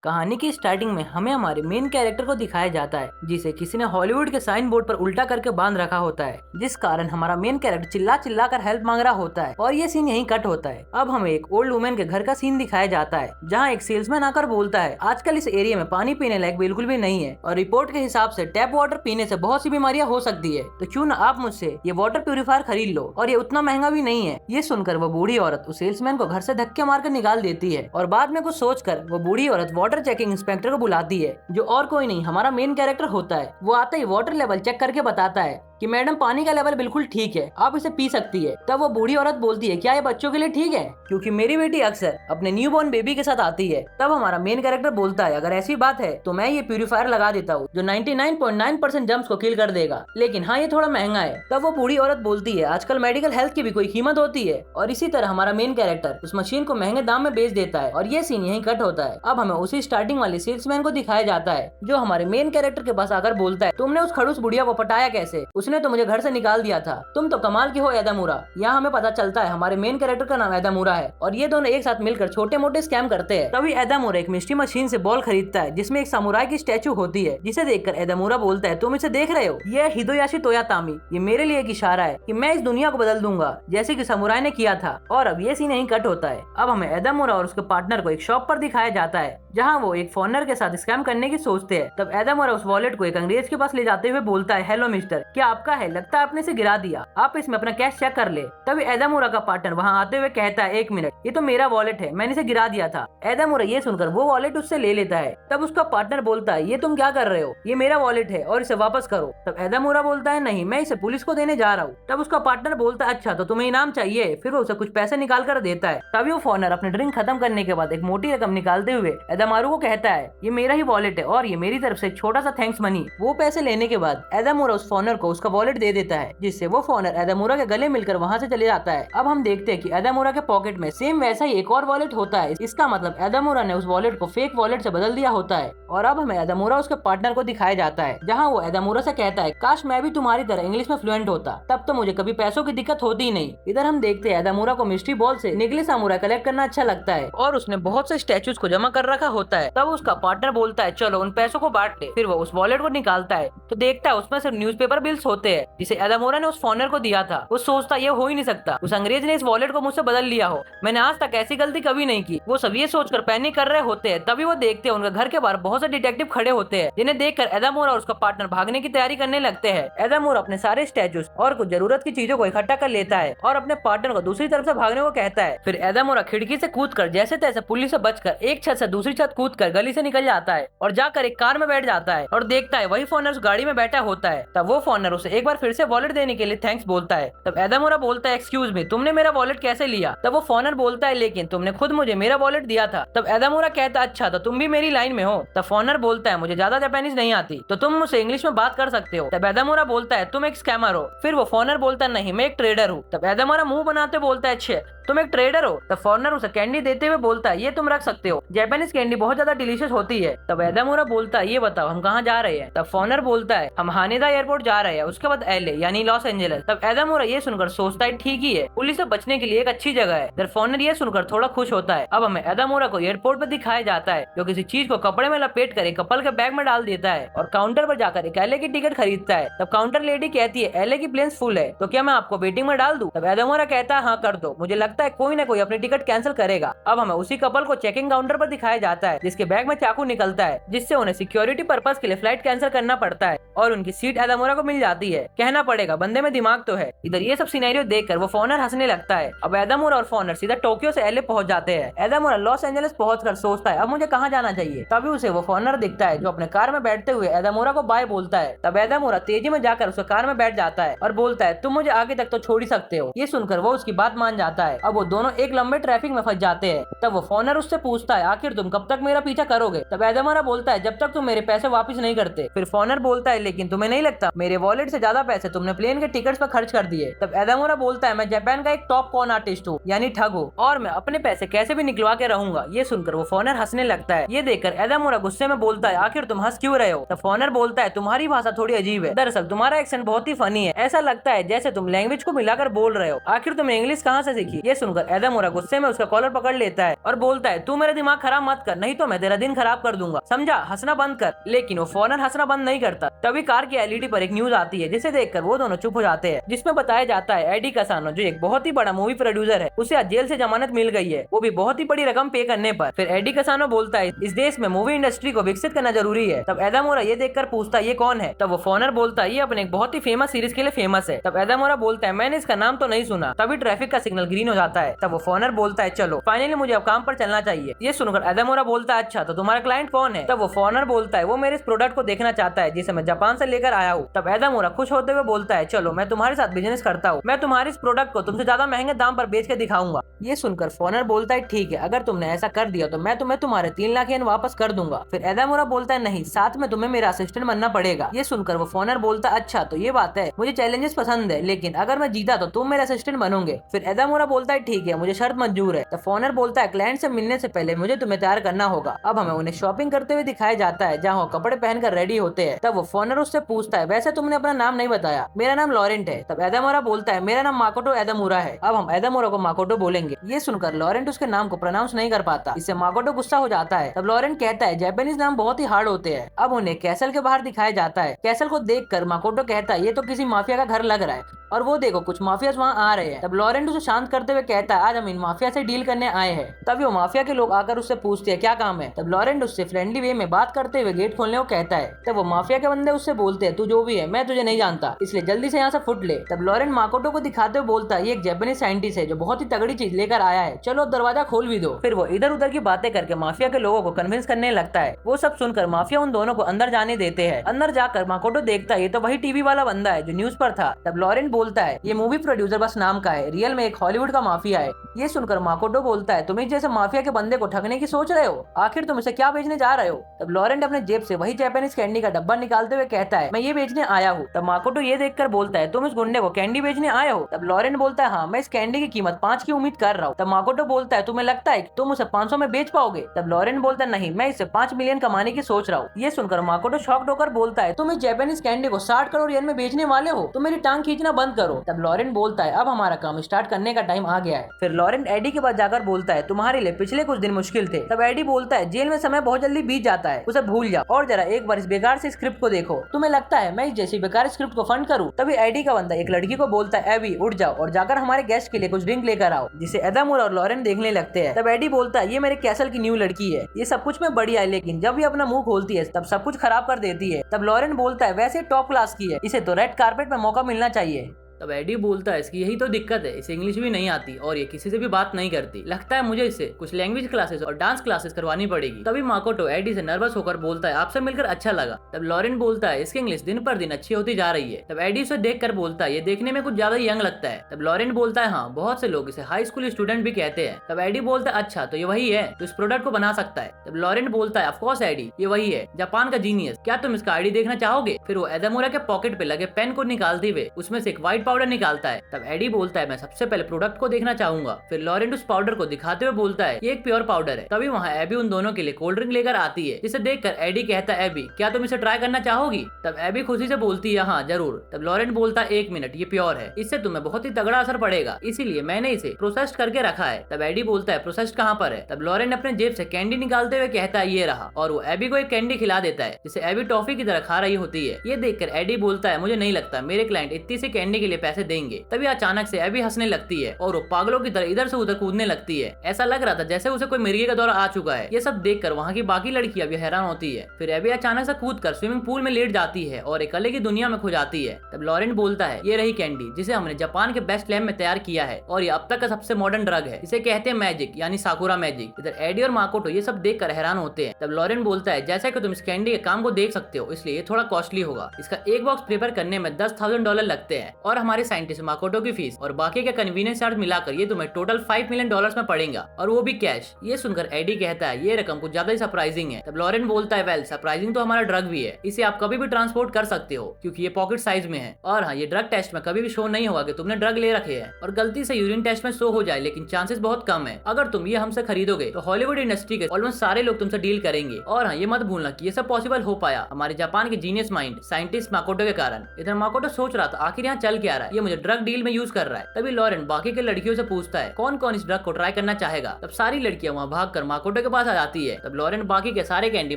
कहानी की स्टार्टिंग में हमें हमारे मेन कैरेक्टर को दिखाया जाता है जिसे किसी ने हॉलीवुड के साइन बोर्ड पर उल्टा करके बांध रखा होता है, जिस कारण हमारा मेन कैरेक्टर चिल्ला चिल्ला कर हेल्प मांग रहा होता है और ये सीन यहीं कट होता है। अब हमें एक ओल्ड वुमेन के घर का सीन दिखाया जाता है जहाँ एक सेल्समैन आकर बोलता है आजकल इस एरिया में पानी पीने लायक बिल्कुल भी नहीं है और रिपोर्ट के हिसाब से टैप वाटर पीने से बहुत सी बीमारियां हो सकती है, तो क्यों ना आप मुझसे ये वाटर प्यूरिफायर खरीद लो और ये उतना महंगा भी नहीं है। ये सुनकर वो बूढ़ी औरत उस सेल्समैन को घर से धक्के मारकर निकाल देती है और बाद में कुछ सोचकर वो बूढ़ी औरत वाटर चेकिंग इंस्पेक्टर को बुलाती है, जो और कोई नहीं हमारा मेन कैरेक्टर होता है। वो आता ही वाटर लेवल चेक करके बताता है कि मैडम पानी का लेवल बिल्कुल ठीक है, आप इसे पी सकती है। तब वो बूढ़ी औरत बोलती है क्या ये बच्चों के लिए ठीक है, क्योंकि मेरी बेटी अक्सर अपने न्यू बॉर्न बेबी के साथ आती है। तब हमारा मेन कैरेक्टर बोलता है अगर ऐसी बात है तो मैं ये प्यूरिफायर लगा देता हूँ जो 99.9% जर्म्स को किल कर देगा, लेकिन हाँ ये थोड़ा महंगा है। तब वो बूढ़ी औरत बोलती है आजकल मेडिकल हेल्थ की भी कोई कीमत होती है, और इसी तरह हमारा मेन कैरेक्टर उस मशीन को महंगे दाम में बेच देता है और ये सीन यहीं कट होता है। अब हमें उसी स्टार्टिंग वाले सेल्समैन को दिखाया जाता है जो हमारे मेन कैरेक्टर के पास आकर बोलता है तुमने उस खड़ूस बुढ़िया को पटाया कैसे, उसने तो मुझे घर से निकाल दिया था, तुम तो कमाल की हो एदामुरा। यहाँ हमें पता चलता है हमारे मेन कैरेक्टर का नाम एदामुरा है और ये दोनों एक साथ मिलकर छोटे मोटे स्कैम करते हैं। तभी एदामुरा एक मिस्ट्री मशीन से बॉल खरीदता है जिसमें एक सामुराई की स्टैचू होती है, जिसे देखकर एदामुरा बोलता है तुम इसे देख रहे हो, ये हिदोयाशी तोयातामी, ये मेरे लिए एक इशारा है कि मैं इस दुनिया को बदल दूंगा जैसे कि सामुराई ने किया था। और अब ये सीन यहीं कट होता है। अब हमें एदामुरा और उसके पार्टनर को एक शॉप पर दिखाया जाता है जहाँ वो एक फॉरेनर के साथ स्कैम करने की सोचते हैं। तब एदामुरा उस वॉलेट को एक अंग्रेज के पास ले जाते हुए बोलता है हेलो मिस्टर, क्या आपका है, लगता है आपने इसे गिरा दिया, आप इसमें अपना कैश चेक कर ले। तभी एदामुरा का पार्टनर वहाँ आते हुए कहता है एक मिनट, ये तो मेरा वॉलेट है, मैंने इसे गिरा दिया था। एदामुरा ये सुनकर वो वॉलेट उससे ले लेता है। तब उसका पार्टनर बोलता है ये तुम क्या कर रहे हो, ये मेरा वॉलेट है और इसे वापस करो। तब एदामुरा बोलता है नहीं, मैं इसे पुलिस को देने जा रहा हूँ। तब उसका पार्टनर बोलता है अच्छा तो तुम्हें इनाम चाहिए, फिर वो उसे कुछ पैसे निकाल कर देता है। तभी वो फॉरेनर अपने ड्रिंक खत्म करने के बाद एक मोटी रकम निकालते हुए एदामारू को कहता है ये मेरा ही वॉलेट है और ये मेरी तरफ से एक छोटा सा थैंक्स मनी। वो पैसे लेने के बाद एदामुरा उस फॉरेनर को उसका वॉलेट दे देता है, जिससे वो फॉरेनर एदामुरा के गले मिलकर वहाँ से चले जाता है। अब हम देखते हैं कि एदामुरा के पॉकेट में सेम वैसा ही एक और वॉलेट होता है। इसका मतलब एदामुरा ने उस वॉलेट को फेक वॉलेट से बदल दिया होता है। और अब हमें एदामुरा उसके पार्टनर को दिखाया जाता है जहाँ वो एदामुरा से कहता है काश मैं भी तुम्हारी तरह इंग्लिश में फ्लुएंट होता, तब तो मुझे कभी पैसों की दिक्कत होती ही नहीं। इधर हम देखते हैं एदामुरा को मिस्ट्री बॉल से निकली सामुराई कलेक्ट करना अच्छा लगता है और उसने बहुत से स्टैचूज को जमा कर रखा होता है। तब उसका पार्टनर बोलता है चलो उन पैसों को बांट ले। फिर वो उस वॉलेट को निकालता है तो देखता है उसमें सिर्फ न्यूज़पेपर बिल्स होते हैं जिसे एदामुरा ने उस फॉरेनर को दिया था। वो सोचता ये हो ही नहीं सकता, उस अंग्रेज ने इस वॉलेट को मुझसे बदल लिया हो, मैंने आज तक ऐसी गलती कभी नहीं की। वो सब ये सोचकर पैनिक कर रहे होते हैं। तभी वो देखते हैं उनके घर के बाहर बहुत से डिटेक्टिव खड़े होते हैं, जिन्हें देखकर एदामुरा और उसका पार्टनर भागने की तैयारी करने लगते हैं। एदामुरा अपने सारे स्टैचूज और कुछ जरूरत की चीजों को इकट्ठा कर लेता है और अपने पार्टनर को दूसरी तरफ से भागने को कहता है। फिर एदामुरा खिड़की से कूदकर जैसे तैसे पुलिस से बचकर एक छत से दूसरी छत कूदकर गली से निकल जाता है और जाकर एक कार में बैठ जाता है और देखता है वही फॉरेनर उस गाड़ी में बैठा होता है। तब वो फॉरेनर उसे एक बार फिर से वॉलेट देने के लिए थैंक्स बोलता है। तब एदामुरा बोलता है एक्सक्यूज मी, तुमने मेरा वॉलेट कैसे लिया। तब वो फॉरेनर बोलता है लेकिन तुमने खुद मुझे मेरा वॉलेट दिया था। तब एदामुरा कहता है अच्छा तो तुम भी मेरी लाइन में हो। तब फॉरेनर बोलता है मुझे ज्यादा जापानीज नहीं आती तो तुम मुझसे इंग्लिश में बात कर सकते हो। तब एदामुरा बोलता है तुम एक स्कैमर हो। फिर वो फॉरेनर बोलता है नहीं मैं एक ट्रेडर हूँ। तब एदामुरा मुंह बनाते बोलता है अच्छे तुम एक ट्रेडर हो। तब फॉरेनर उसे कैंडी देते हुए बोलता है ये तुम रख सकते हो, जापानीज कैंडी बहुत ज्यादा डिलीशियस होती है। तब एदामुरा बोलता है ये बताओ हम कहाँ जा रहे हैं। तब फॉरेनर बोलता है हम हानेदा एयरपोर्ट जा रहे हैं, उसके बाद एलए यानी लॉस एंजलिस। तब एदामुरा ये सुनकर सोचता है ठीक ही है, पुलिस से बचने के लिए एक अच्छी जगह है। फॉरेनर ये सुनकर थोड़ा खुश होता है। अब हमें एदामुरा को एयरपोर्ट पर दिखाया जाता है जो किसी चीज को कपड़े में लपेट कर एक कपल के बैग में डाल देता है और काउंटर पर जाकर एक एलए की टिकट खरीदता है। तब काउंटर लेडी कहती है एलए की प्लेन फुल है तो क्या मैं आपको वेटिंग में डाल दूं। तब एदामुरा कहता है हाँ कर दो, मुझे लगता है कोई ना कोई अपनी टिकट कैंसिल करेगा। अब हमें उसी कपल को चेकिंग काउंटर पर दिखाया जाता है जिसके बैग में चाकू निकलता है, जिससे उन्हें सिक्योरिटी पर्पस के लिए फ्लाइट कैंसिल करना पड़ता है और उनकी सीट एदामुरा को मिल जाती है। कहना पड़ेगा बंदे में दिमाग तो है। इधर ये सब सिनेरियो देखकर वो फॉरेनर हंसने लगता है। अब एदामुरा और फॉरेनर सीधा टोक्यो से एलए पहुंच जाते हैं। एदामुरा लॉस एंजलिस पहुंचकर सोचता है अब मुझे कहाँ जाना चाहिए। तभी उसे वो फॉरेनर दिखता है जो अपने कार में बैठते हुए एदामुरा को बाय बोलता है। तब एदामुरा तेजी में जाकर उसके कार में बैठ जाता है और बोलता है तुम मुझे आगे तक तो छोड़ ही सकते हो। ये सुनकर वो उसकी बात मान जाता है। अब वो दोनों एक लंबे ट्रैफिक में फंस जाते हैं। तब वो फॉरेनर उससे पूछता है आखिर तुम कब तक मेरा पीछा करोगे। तब एदामुरा बोलता है जब तक तुम मेरे पैसे वापस नहीं करते। फिर फॉरेनर बोलता है लेकिन तुम्हें नहीं लगता मेरे वॉलेट से ज्यादा पैसे तुमने प्लेन के टिकट्स पर खर्च कर दिए। तब एदामुरा बोलता है मैं जापान का एक टॉप कॉन आर्टिस्ट हूँ यानी ठग हूँ और मैं अपने पैसे कैसे भी निकलवा के रहूंगा। ये सुनकर वो फॉरेनर हंसने लगता है। ये देखकर एदामुरा गुस्से में बोलता है आखिर तुम हंस क्यों रहे हो। तब फॉरेनर बोलता है तुम्हारी भाषा थोड़ी अजीब है, दरअसल तुम्हारा एक्सेंट बहुत ही फनी है, ऐसा लगता है जैसे तुम लैंग्वेज को मिलाकर बोल रहे हो, आखिर तुमने इंग्लिश कहाँ से सीखी। ये सुनकर एदामोरा गुस्से में उसका कॉलर पकड़ लेता है और बोलता है, तू मेरा दिमाग खराब मत कर, नहीं तो मैं तेरा दिन खराब कर दूंगा, समझा, हंसना बंद कर। लेकिन वो फौरन हंसना बंद नहीं करता। तभी कार की एलईडी पर एक न्यूज आती है जिसे देखकर वो दोनों चुप हो जाते हैं, जिसमें बताया जाता है एडी कसानो जो एक बहुत ही बड़ा मूवी प्रोड्यूसर है, उसे आज जेल से जमानत मिल गई है, वो भी बहुत ही बड़ी रकम पे करने पर। फिर एडी कसानो बोलता है, इस देश में मूवी इंडस्ट्री को विकसित करना जरूरी है। तब एदामोरा ये देखकर पूछता है, ये कौन है? तब वो फॉनर बोलता है, ये अपने एक बहुत ही फेमस सीरीज के लिए फेमस है। तब एदामोरा बोलता है, मैंने इसका नाम तो नहीं सुना। तभी ट्रैफिक का सिग्नल ग्रीन हो जाता है। तब वो फॉनर बोलता है, चलो फाइनली मुझे अब काम पर चलना चाहिए। ये सुनकर एदामोरा बोलता है, अच्छा तो तुम्हारा क्लाइंट कौन है? तब वो फॉनर बोलता है, वो मेरे इस प्रोडक्ट को देखना चाहता है जिसे मैं जापान से लेकर आया हूँ। तब एदामोरा खुश होते हुए बोलता है, चलो मैं तुम्हारे साथ बिजनेस करता हूँ, मैं तुम्हारे इस प्रोडक्ट को तुमसे ज्यादा महंगे दाम पर बेच के दिखाऊंगा। ये सुनकर फॉनर बोलता है, ठीक है, अगर तुमने ऐसा कर दिया तो मैं तुम्हें तुम्हारे 3 लाख येन वापस कर दूंगा। फिर एदामोरा बोलता है, नहीं, साथ में तुम्हें मेरा असिस्टेंट बनना पड़ेगा। ये सुनकर वो फॉनर बोलता है, अच्छा तो ये बात है, मुझे चैलेंजेस पसंद है, लेकिन अगर मैं जीता तो तुम मेरे असिस्टेंट बनोगे। फिर एदामोरा बोलता है, ठीक है, मुझे शर्त मंजूर है। तो फॉनर बोलता है, क्लाइंट से मिलने से पहले मुझे तुम्हें तैयार करना होगा। अब हमें उन्हें शॉपिंग करते हुए दिखाया जाता है जहाँ वो कपड़े पहनकर रेडी होते हैं। तब वो फॉनर उससे पूछता है, वैसे तुमने अपना नाम नहीं बताया। मेरा नाम लॉरेंट है। तब एदामोरा बोलता है, मेरा नाम माकोटो एदामुरा है। अब हम एदामोरा को माकोटो बोलेंगे। ये सुनकर लॉरेंट उसके नाम को प्रोनाउंस नहीं कर पाता, इससे माकोटो गुस्सा हो जाता है। तब लॉरेंट कहता है, जापानीज नाम बहुत ही हार्ड होते हैं। अब उन्हें कैसल के बाहर दिखाया जाता है। कैसल को देखकर माकोटो कहता है, ये तो किसी माफिया का घर लग रहा है, और वो देखो कुछ माफिया वहाँ आ रहे हैं। तब लॉरेंट उसे शांत करते हुए कहता है, आज हम इन माफिया से डील करने आए हैं। तभी वो माफिया के लोग आकर उससे पूछते हैं, क्या काम है? तब लॉरेंट उससे फ्रेंडली वे में बात करते हुए गेट खोलने को कहता है। तब वो माफिया के बंदे उससे बोलते हैं, तू जो भी है मैं तुझे नहीं जानता, इसलिए जल्दी से यहाँ से फुट ले। तब लॉरेंट माकोटो को दिखाते हुए बोलता है, ये एक जापानीज साइंटिस्ट है जो बहुत ही तगड़ी चीज लेकर आया है, चलो दरवाजा खोल भी दो। फिर वो इधर उधर की बातें करके माफिया के लोगों को कन्विंस करने लगता है। वो सब सुनकर माफिया उन दोनों को अंदर जाने देते हैं। अंदर जाकर माकोटो देखता है, ये तो वही टीवी वाला बंदा है जो न्यूज पर था। तब लॉरेंट बोलता है, ये मूवी प्रोड्यूसर बस नाम का है, रियल में एक हॉलीवुड का माफिया है। ये सुनकर माकोटो बोलता है, तुम इस जैसे माफिया के बंदे को ठगने की सोच रहे हो? आखिर तुम इसे क्या बेचने जा रहे हो? तब लॉरेंट अपने जेब से वही जापानीज कैंडी का डब्बा निकालते हुए कहता है, मैं ये बेचने आया हूँ। तब माकोटो ये देखकर बोलता है, तुम इस गुंडे को कैंडी बेचने आए हो? तब लॉरेंट बोलता है, हाँ, मैं इस कैंडी की कीमत 5 की उम्मीद कर रहा हूँ। तब माकोटो बोलता है, तुम्हें लगता है तुम उसे 500 में बेच पाओगे? तब लॉरेंट बोलता है, नहीं, मैं इससे 5 मिलियन कमाने की सोच रहा हूँ। ये सुनकर माकोटो शॉक्ड होकर बोलता है, तुम इस जापानीज कैंडी को 60 करोड़ येन में बेचने वाले हो? तुम मेरी टांग खींचना बंद करो। तब लॉरेंट बोलता है, अब हमारा काम स्टार्ट करने का टाइम आ गया है। फिर लॉरेंट एडी के पास जाकर बोलता है, तुम्हारे लिए पिछले कुछ दिन मुश्किल थे। तब एडी बोलता है, जेल में समय बहुत जल्दी बीत जाता है, उसे भूल जाओ और जरा एक बार इस बेकार से स्क्रिप्ट को देखो। तुम्हें लगता है मैं इस जैसी बेकार स्क्रिप्ट को फंड करूं? तभी एडी का बंदा एक लड़की को बोलता है, एवी उठ जाओ और जाकर हमारे गेस्ट के लिए कुछ ड्रिंक लेकर आओ, जिसे एदामुरा और लॉरेंट देखने लगते हैं। तब एडी बोलता है, ये मेरे कैसल की न्यू लड़की है, ये सब कुछ में बढ़िया है, लेकिन जब ये अपना मुंह खोलती है तब सब कुछ खराब कर देती है। तब लॉरेंट बोलता है, वैसे टॉप क्लास की है, इसे तो रेड कारपेट में मौका मिलना चाहिए। तब एडी बोलता है, इसकी यही तो दिक्कत है, इसे इंग्लिश भी नहीं आती और ये किसी से भी बात नहीं करती, लगता है मुझे इसे कुछ लैंग्वेज क्लासेस और डांस क्लासेस करवानी पड़ेगी। तभी माकोटो एडी से नर्वस होकर बोलता है, आपसे मिलकर अच्छा लगा। तब लॉरेंट बोलता है, इसकी इंग्लिश दिन पर दिन अच्छी होती जा रही है। तब एडी उसे देखकर बोलता है, ये देखने में कुछ ज्यादा यंग लगता है। तब लॉरेंट बोलता है, हाँ, बहुत से लोग इसे हाई स्कूल स्टूडेंट भी कहते हैं। तब एडी बोलता है, अच्छा तो ये वही है जो इस प्रोडक्ट को बना सकता है? तब लॉरेंट बोलता है, ऑफ कोर्स एडी, ये वही है, जापान का जीनियस, क्या तुम इसका आईडी देखना चाहोगे? फिर वो एदामुरा के पॉकेट पे लगे पेन को निकालते हुए उसमें से एक व्हाइट पाउडर निकालता है। तब एडी बोलता है, मैं सबसे पहले प्रोडक्ट को देखना चाहूंगा। फिर लॉरेंट उस पाउडर को दिखाते हुए बोलता है, ये एक प्योर पाउडर है। तभी वहाँ एबी उन दोनों के लिए कोल्ड ड्रिंक लेकर आती है, जिसे देखकर एडी कहता है, एबी क्या तुम इसे ट्राई करना चाहोगी? तब एबी खुशी से बोलती है, हाँ जरूर। तब लॉरेंट बोलता है, 1 मिनट, ये प्योर है, इससे तुम्हें बहुत ही तगड़ा असर पड़ेगा, इसीलिए मैंने इसे प्रोसेस्ड करके रखा है। तब एडी बोलता है, प्रोसेस्ड कहाँ पर है? तब लॉरेंट अपने जेब से कैंडी निकालते हुए कहता है, ये रहा, और वो एबी को एक कैंडी खिला देता है जिसे एबी टॉफी की तरह खा रही होती है। ये देखकर एडी बोलता है, मुझे नहीं लगता मेरे क्लाइंट इतनी सी कैंडी के लिए पैसे देंगे। तभी अचानक से एबी हंसने लगती है और वो पागलों की तरह इधर से उधर कूदने लगती है। ऐसा लग रहा था जैसे उसे कोई मिर्गी का दौरा आ चुका है। ये सब देखकर वहाँ की बाकी लड़कियां भी हैरान होती है। फिर एबी अचानक से कूदकर स्विमिंग पूल में लेट जाती है और एक अलग ही दुनिया में खो जाती है। तब लॉरेंट बोलता है, ये रही कैंडी जिसे हमने जापान के बेस्ट लैब में तैयार किया है और ये अब तक का सबसे मॉडर्न ड्रग है, इसे कहते हैं मैजिक यानी साकुरा मैजिक। इधर एडी और माकोटो ये सब देखकर हैरान होते हैं। तब लॉरेंट बोलता है, जैसा कि तुम इस कैंडी के काम को देख सकते हो, इसलिए ये थोड़ा कॉस्टली होगा, इसका एक बॉक्स प्रिपेयर करने में $10,000 लगते हैं और हमारे साइंटिस्ट माकोटो की फीस और बाकी का कन्वीनियंस चार्ज मिलाकर ये तुम्हें टोटल $5 मिलियन में पड़ेगा, और वो भी कैश। ये सुनकर एडी कहता है, ये रकम कुछ ज्यादा ही सरप्राइजिंग है। तब लॉरेंट बोलता है, वेल सरप्राइजिंग तो हमारा ड्रग भी है, इसे आप कभी भी ट्रांसपोर्ट कर सकते हो क्योंकि ये पॉकेट साइज में है, और हाँ, ये ड्रग टेस्ट में कभी भी शो नहीं होगा कि तुमने ड्रग ले रखे हैं, और गलती से यूरिन टेस्ट में शो हो जाए, लेकिन चांसेस बहुत कम है। अगर तुम ये हमसे खरीदोगे तो हॉलीवुड इंडस्ट्री के ऑलमोस्ट सारे लोग तुमसे डील करेंगे, और हाँ, ये मत भूलना कि ये सब पॉसिबल हो पाया हमारे जापान के जीनियस माइंड साइंटिस्ट माकोटो के कारण। इधर माकोटो सोच रहा था आखिर यहाँ चल क्या रहा है, ये मुझे ड्रग डील में यूज कर रहा है। तभी लॉरेन बाकी के लड़कियों से पूछता है कौन कौन इस ड्रग को ट्राई करना चाहेगा। तब सारी लड़कियां वहाँ भागकर माकोटो के पास आ जाती है। तब लॉरेन बाकी के सारे कैंडी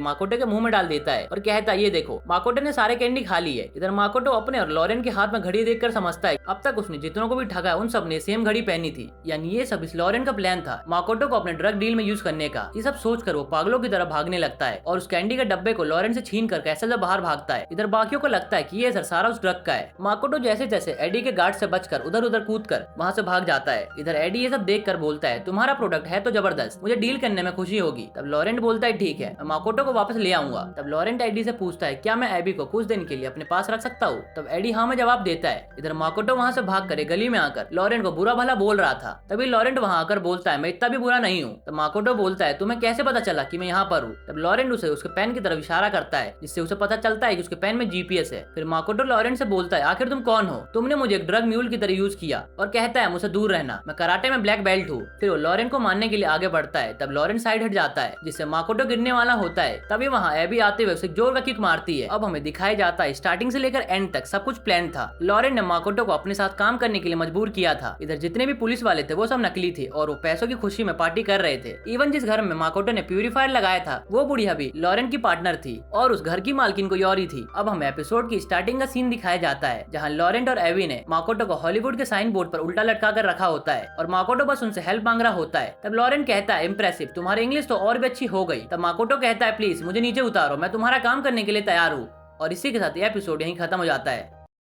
माकोटो के मुंह में डाल देता है और कहता है ये देखो, माकोटो ने सारे कैंडी खा ली है। इधर माकोटो अपने और लॉरेन के हाथ में घड़ी देखकर समझता है अब तक उसने जितनों को भी ठगा उन सब ने सेम घड़ी पहनी थी, यानी ये सब इस लॉरेन का प्लान था माकोटो को अपने ड्रग डील में यूज करने का। ये सब सोचकर वो पागलों की तरह भागने लगता है और उस कैंडी के डब्बे को लॉरेन से छीन कर कैसल से बाहर भागता है। इधर बाकियों को लगता है कि ये असर सारा उस ड्रग का है। माकोटो जैसे जैसे एडी के गार्ड से बचकर उधर उधर कूद कर वहाँ से भाग जाता है। इधर एडी ये सब देख कर बोलता है तुम्हारा प्रोडक्ट है तो जबरदस्त, मुझे डील करने में खुशी होगी। तब लॉरेंट बोलता है ठीक है, मैं माकोटो को वापस ले आऊंगा। तब लॉरेंट एडी से पूछता है क्या मैं एबी को कुछ दिन के लिए अपने पास रख सकता हूँ। तब एडी हाँ में जवाब देता है। इधर माकोटो वहाँ से भाग कर गली में आकर लॉरेंट को बुरा भला बोल रहा था। तभी लॉरेंट वहाँ आकर बोलता है मैं इतना भी बुरा नहीं हूँ। तब माकोटो बोलता है तुम्हें कैसे पता चला कि मैं यहाँ पर हूँ। तब लॉरेंट उसे उसके पेन की तरफ इशारा करता है जिससे उसे पता चलता है कि उसके पेन में जीपीएस है। फिर माकोटो लॉरेंट से बोलता है आखिर तुम कौन हो, तुमने मुझे एक ड्रग म्यूल की तरह यूज किया, और कहता है मुझसे दूर रहना, मैं कराटे में ब्लैक बेल्ट हूँ। फिर वो लॉरेंट को मारने के लिए आगे बढ़ता है। तब लॉरेंट साइड हट जाता है जिससे माकोटो गिरने वाला होता है। तभी वहाँ एबी आते हुए उसे जोर का किक मारती है। अब हमें दिखाया जाता है स्टार्टिंग से लेकर एंड तक सब कुछ प्लान था। लॉरेंट ने माकोटो को अपने साथ काम करने के लिए मजबूर किया था। इधर जितने भी पुलिस वाले थे वो सब नकली थे और वो पैसों की खुशी में पार्टी कर रहे थे। इवन जिस घर में माकोटो ने प्यूरीफायर लगाया था वो बुढ़िया भी लॉरेंट की पार्टनर थी और उस घर की मालकिन को योरी थी। अब हमें एपिसोड की स्टार्टिंग का सीन दिखाया जाता है जहाँ लॉरेंट और एबी ने माकोटो को हॉलीवुड के साइन बोर्ड पर उल्टा लटका कर रखा होता है और माकोटो बस उनसे हेल्प मांग रहा होता है। तब लॉरेंट कहता है इम्प्रेसिव, तुम्हारी इंग्लिश तो और भी अच्छी हो गई। तब माकोटो कहता है प्लीज मुझे नीचे उतारो, मैं तुम्हारा काम करने के लिए तैयार हूँ। और इसी के साथ ये एपिसोड यहीं खत्म हो जाता है।